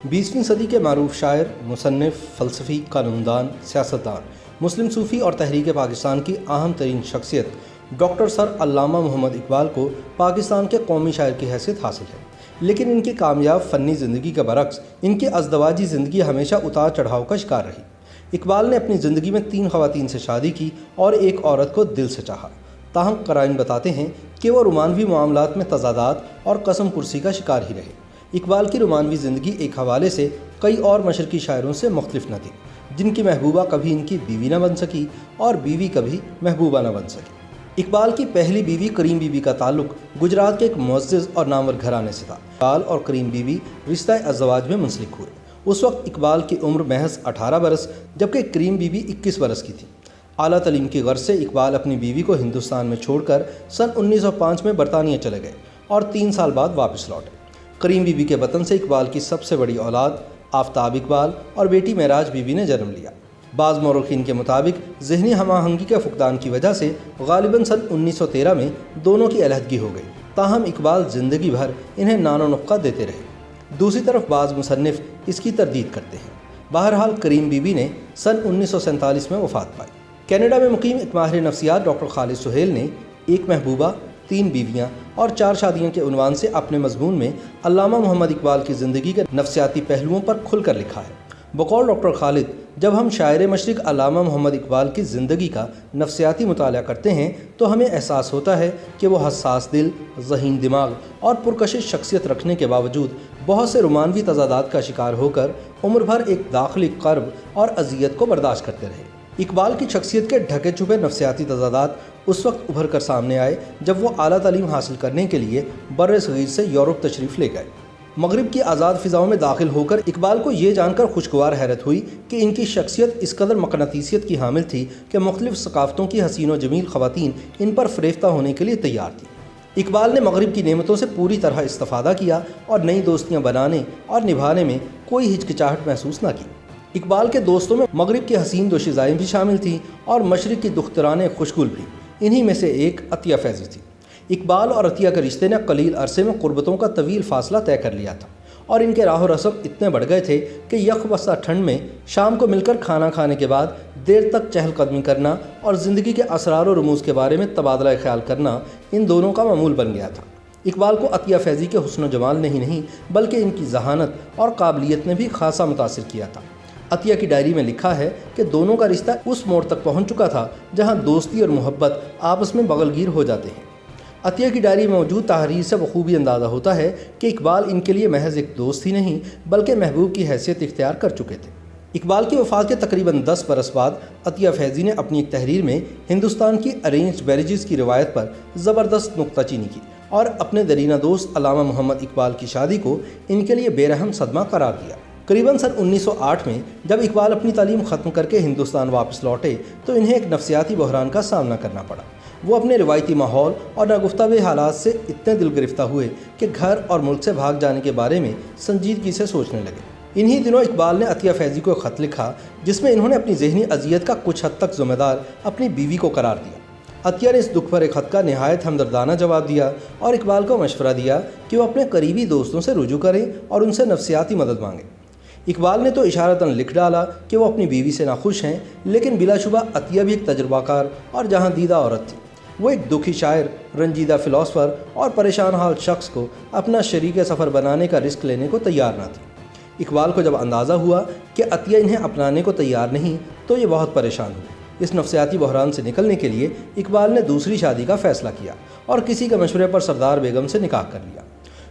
20वीं सदी के मारूफ शायर, मुसन्निफ, फ़लसफ़ी, कानूनदान, सियासतदान, मुस्लिम सूफ़ी और तहरीक पाकिस्तान की अहम तरीन शख्सियत डॉक्टर सर अल्लामा मोहम्मद इकबाल को पाकिस्तान के कौमी शायर की हैसियत हासिल है। लेकिन इनकी कामयाब फ़नी ज़िंदगी के बरक्स इनकी अज़दवाजी ज़िंदगी हमेशा उतार चढ़ाव का शिकार रही। इकबाल ने अपनी ज़िंदगी में 3 ख़वातीन से शादी की और एक औरत को दिल से चाहा। ताहम क़राइन बताते हैं कि वो रोमानवी मामलात में तज़ादात और कसम पुरसी का शिकार ही रहे। इकबाल की रोमानवी ज़िंदगी एक हवाले से कई और मशरक़ी शायरों से मुख्तलिफ न थी, जिनकी महबूबा कभी इनकी बीवी न बन सकी और बीवी कभी महबूबा न बन सकी। इकबाल की पहली बीवी करीम बीबी का ताल्लुक़ गुजरात के एक मुअज़्ज़िज़ और नामवर घराने से था। इकबाल और करीम बीबी रिश्ता अज़वाज में मुंसलिक हुए। उस वक्त इकबाल की उम्र महज 18 बरस जबकि करीम बीबी 21 बरस की थी। आला तलीम की गर्ज से इकबाल अपनी बीवी को हिंदुस्तान में छोड़कर सन 1905 में बरतानिया चले गए और 3 साल बाद वापस लौटे। करीम बीबी के वतन से इकबाल की सबसे बड़ी औलाद आफ्ताब इकबाल और बेटी महराज बीबी ने जन्म लिया। बाज़ मौरख़ीन के मुताबिक ज़हनी हमाहंगी के फुक़दान की वजह से गालिबन सन 1913 में दोनों की अलहदगी हो गई। ताहम इकबाल ज़िंदगी भर इन्हें नानो नुक्का देते रहे। दूसरी तरफ बाज़ मुसन्निफ़ इसकी तरदीद करते हैं। बहरहाल करीम बीबी ने सन 1947 में वफ़ात पाई। कनाडा में मुकीम एक माहिर नफ्सियात डॉक्टर खालिद सुहेल ने एक महबूबा, 3 बीवियाँ और 4 शादियों के उन्वान से अपने मज़मून में अल्लामा मोहम्मद इकबाल की ज़िंदगी के नफ्सियाती पहलुओं पर खुलकर लिखा है। बकौल डॉक्टर खालिद, जब हम शायर मशरिक़ अल्लामा मोहम्मद इकबाल की ज़िंदगी का नफ्सियाती मुताला करते हैं तो हमें एहसास होता है कि वो हसास दिल, ज़हीन दिमाग और पुरकशिश शख्सियत रखने के बावजूद बहुत से रोमानवी तज़ादात का शिकार होकर उम्र भर एक दाखिली कर्ब और अजियत को बर्दाश्त करते रहे। इकबाल की शख्सियत के ढके छुपे नफ्सियाती तज़ादात उस वक्त उभर कर सामने आए जब वो आला तालीम हासिल करने के लिए बर्र-ए-सग़ीर से यूरोप तशरीफ़ ले गए। मगरिब की आज़ाद फ़िज़ाओं में दाखिल होकर इकबाल को ये जानकर खुशगवार हैरत हुई कि इनकी शख्सियत इस कदर मक़नातीसियत की हामिल थी कि मुख्तलिफ़ सकाफ़तों की हसीन व जमील ख़वातीन इन पर फ़रेफ्ता होने के लिए तैयार थी। इकबाल ने मगरिब की नेमतों से पूरी तरह इस्तिफ़ादा किया और नई दोस्तियाँ बनाने और निभाने में कोई हिचकिचाहट महसूस न की। इकबाल के दोस्तों में मगरिब की हसीन दोशीज़ाएँ भी शामिल थीं और मशरिक़ की दुख्तराने खुशगुल भी। इन्हीं में से एक अतिया फैज़ी थी। इकबाल और अतिया के रिश्ते ने कलील अरसे में क़ुर्बतों का तवील फ़ासला तय कर लिया था और इनके राह रस्म इतने बढ़ गए थे कि यकबसा ठंड में शाम को मिलकर खाना खाने के बाद देर तक चहलकदमी करना और ज़िंदगी के असरार व रमूज़ के बारे में तबादला ख्याल करना इन दोनों का मामूल बन गया था। इकबाल को अतिया फैज़ी के हुस्न जमाल नहीं बल्कि इनकी जहानत और काबिलियत ने भी खासा मुतासिर किया था। अतिया की डायरी में लिखा है कि दोनों का रिश्ता उस मोड़ तक पहुंच चुका था जहां दोस्ती और मोहब्बत आपस में बगलगीर हो जाते हैं। अतिया की डायरी में मौजूद तहरीर से बखूबी अंदाज़ा होता है कि इकबाल इनके लिए महज एक दोस्त ही नहीं बल्कि महबूब की हैसियत इख्तियार कर चुके थे। इकबाल की वफ़ात के तकरीबन 10 बरस बाद अतिया फैज़ी ने अपनी एक तहरीर में हिंदुस्तान की अरेंज्ड मैरिजेस की रिवायत पर ज़बरदस्त नुक्ताचीनी की और अपने दरीना दोस्त अल्लामा मोहम्मद इकबाल की शादी को इनके लिए बेरहम सदमा करार दिया। करीबन सन 1908 में जब इकबाल अपनी तालीम ख़त्म करके हिंदुस्तान वापस लौटे तो इन्हें एक नफ्सियाती बहरान का सामना करना पड़ा। वो अपने रिवायती माहौल और नागुफ्तावे हालात से इतने दिल गिरफ्तार हुए कि घर और मुल्क से भाग जाने के बारे में संजीदगी से सोचने लगे। इन्हीं दिनों इकबाल ने अतिया फैज़ी को ख़त लिखा जिसमें इन्होंने अपनी ज़हनी अजियत का कुछ हद तक ज़िम्मेदार अपनी बीवी को करार दिया। अतिया ने इस दुख भरे ख़त का नहायत हमदर्दाना जवाब दिया और इकबाल को मशवरा दिया कि वो अपने करीबी दोस्तों से रुजू करें और उनसे नफ्सियाती मदद मांगें। इकबाल ने तो इशारतन लिख डाला कि वो अपनी बीवी से नाखुश हैं, लेकिन बिलाशुबा अतिया भी एक तजुर्बाकार और जहां दीदा औरत थी। वो एक दुखी शायर, रंजीदा फ़िलासफ़र और परेशान हाल शख्स को अपना शरीक सफ़र बनाने का रिस्क लेने को तैयार ना थी। इकबाल को जब अंदाज़ा हुआ कि अतिया इन्हें अपनाने को तैयार नहीं तो ये बहुत परेशान हुए। इस नफ्सियाती बहरान से निकलने के लिए इकबाल ने दूसरी शादी का फ़ैसला किया और किसी के मशवरे पर सरदार बेगम से निकाह कर लिया।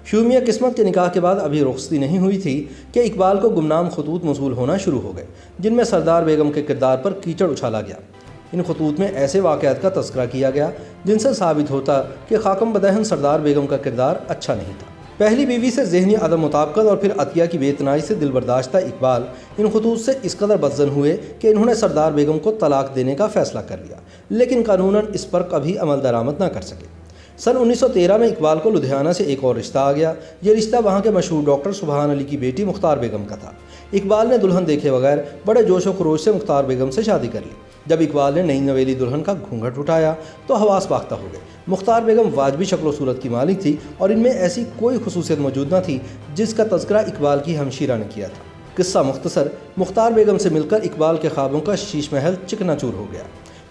शूमिया किस्मत के निकाह के बाद अभी रुखसती नहीं हुई थी कि इकबाल को गुमनाम खतूत मौसूल होना शुरू हो गए जिनमें सरदार बेगम के किरदार पर कीचड़ उछाला गया। इन खतूत में ऐसे वाक़यात का तज़किरा किया गया जिनसे साबित होता कि खाकम बदहन सरदार बेगम का किरदार अच्छा नहीं था। पहली बीवी से ज़हनी अदम मुताबकत और फिर अतिया की बेतनाई से दिल बर्दाश्ता इकबाल इन खतूत से इस कदर बदज़न हुए कि इन्होंने सरदार बेगम को तलाक देने का फ़ैसला कर लिया, लेकिन कानूनन इस पर कभी अमल दरामद न कर सके। सन 1913 में इकबाल को लुधियाना से एक और रिश्ता आ गया। ये रिश्ता वहाँ के मशहूर डॉक्टर सुबहान अली की बेटी मुख्तार बेगम का था। इकबाल ने दुल्हन देखे बगैर बड़े जोश व खरोश से मुख्तार बेगम से शादी कर ली। जब इकबाल ने नई नवेली दुल्हन का घूंघट उठाया तो हवास बाख्ता हो गए। मुख्तार बेगम वाजबी शक्ल सूरत की मालिक थी और इनमें ऐसी कोई खुसूसियत मौजूद न थी जिसका तज़किरा इकबाल की हमशीरा ने किया था। किस्सा मुख्तसर, मुख्तार बेगम से मिलकर इकबाल के ख्वाबों का शीश महल चिकनाचूर हो गया।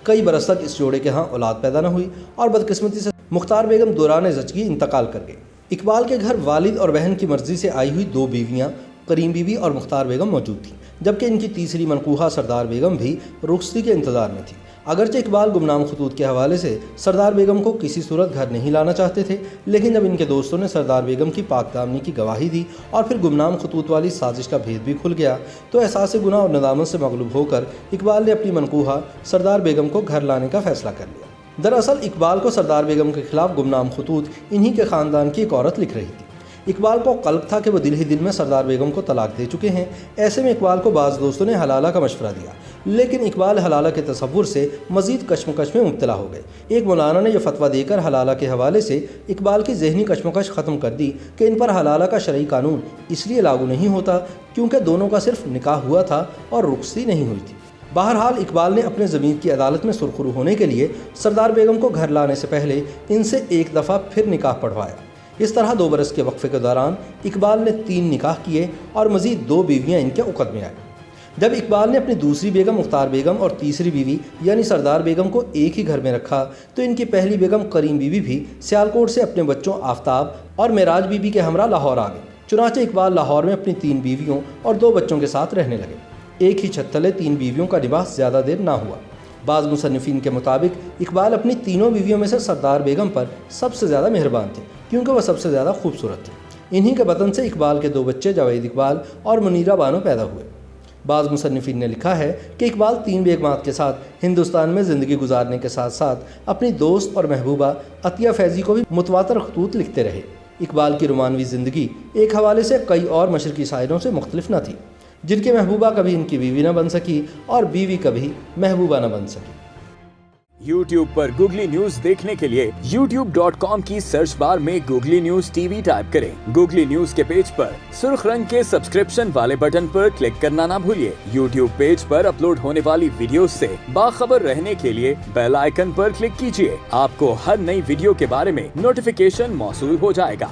कई बरस तक इस जोड़े के यहाँ औलाद पैदा न हुई और बदकिस्मती से मुख्तार बेगम दौरान ज़चगी इंतकाल कर गई। इकबाल के घर वालिद और बहन की मर्जी से आई हुई 2 बीवियाँ करीम बीवी और मुख्तार बेगम मौजूद थीं, जबकि इनकी तीसरी मनकूहा सरदार बेगम भी रुखसती के इंतज़ार में थी। अगरचे इकबाल गुमनाम खतूत के हवाले से सरदार बेगम को किसी सूरत घर नहीं लाना चाहते थे, लेकिन जब इनके दोस्तों ने सरदार बेगम की पाकदामनी की गवाही दी और फिर गुमनाम खतूत वाली साजिश का भेद भी खुल गया तो एहसास गुनाह और नदामत से मगलूब होकर इकबाल ने अपनी मनकूहा सरदार बेगम को घर लाने का फैसला कर लिया। दरअसल इकबाल को सरदार बेगम के खिलाफ गुमनाम खतूत इन्हीं के ख़ानदान की एक औरत लिख रही थी। इकबाल को कल्ब था कि वो दिल ही दिल में सरदार बेगम को तलाक दे चुके हैं। ऐसे में इकबाल को बाज़ दोस्तों ने हलाला का मशवरा दिया, लेकिन इकबाल हलाला के तसव्वुर से मज़ीद कश्मकश में मुब्तला हो गए। एक मौलाना ने यह फतवा देकर हलाला के हवाले से इकबाल की ज़हनी कश्मकश ख़त्म कर दी कि इन पर हलाला का शरई कानून इसलिए लागू नहीं होता क्योंकि दोनों का सिर्फ निकाह हुआ था और रुखसती नहीं हुई थी। बहरहाल इकबाल ने अपने ज़मीर की अदालत में सुरखरू होने के लिए सरदार बेगम को घर लाने से पहले इनसे एक दफ़ा फिर निकाह पढ़वाया। इस तरह 2 बरस के वक्फे के दौरान इकबाल ने 3 निकाह किए और मज़ीद 2 बीवियाँ इनके उक़द में आई। जब इकबाल ने अपनी दूसरी बेगम मुख्तार बेगम और तीसरी बीवी यानी सरदार बेगम को एक ही घर में रखा तो इनकी पहली बेगम करीम बीवी भी सियालकोट से अपने बच्चों आफ्ताब और मेराज बीबी के हमरा लाहौर आ गए। चुनांचे इकबाल लाहौर में अपनी 3 बीवियों और 2 बच्चों के साथ रहने लगे। एक ही छत तले 3 बीवियों का निवास ज़्यादा देर ना हुआ। बाज़ मुसन्निफ़ीन के मुताबिक इकबाल अपनी तीनों बीवियों में से सरदार बेगम पर सबसे ज़्यादा मेहरबान थे क्योंकि वह सबसे ज़्यादा खूबसूरत थी। इन्हीं के बतन से इकबाल के 2 बच्चे जावेद इकबाल और मुनीरा बानो पैदा हुए। बाज़ मुसन्निफ़ीन ने लिखा है कि इकबाल 3 बेगमात के साथ हिंदुस्तान में ज़िंदगी गुजारने के साथ साथ अपनी दोस्त और महबूबा अतिया फैज़ी को भी मुतवातर खतूत लिखते रहे। इकबाल की रोमानवी ज़िंदगी एक हवाले से कई और मशरक़ी शायरों से मुख्तलिफ न थी, जिनकी महबूबा कभी इनकी बीवी न बन सकी और बीवी कभी महबूबा न बन सकी। YouTube पर गूगली न्यूज देखने के लिए youtube.com की सर्च बार में गूगली न्यूज टीवी टाइप करें। गूगली न्यूज के पेज पर सुर्ख रंग के सब्सक्रिप्शन वाले बटन पर क्लिक करना ना भूलिए। YouTube पेज पर अपलोड होने वाली वीडियोस से बाखबर रहने के लिए बेल आइकन पर क्लिक कीजिए। आपको हर नई वीडियो के बारे में नोटिफिकेशन मौसूल हो जाएगा।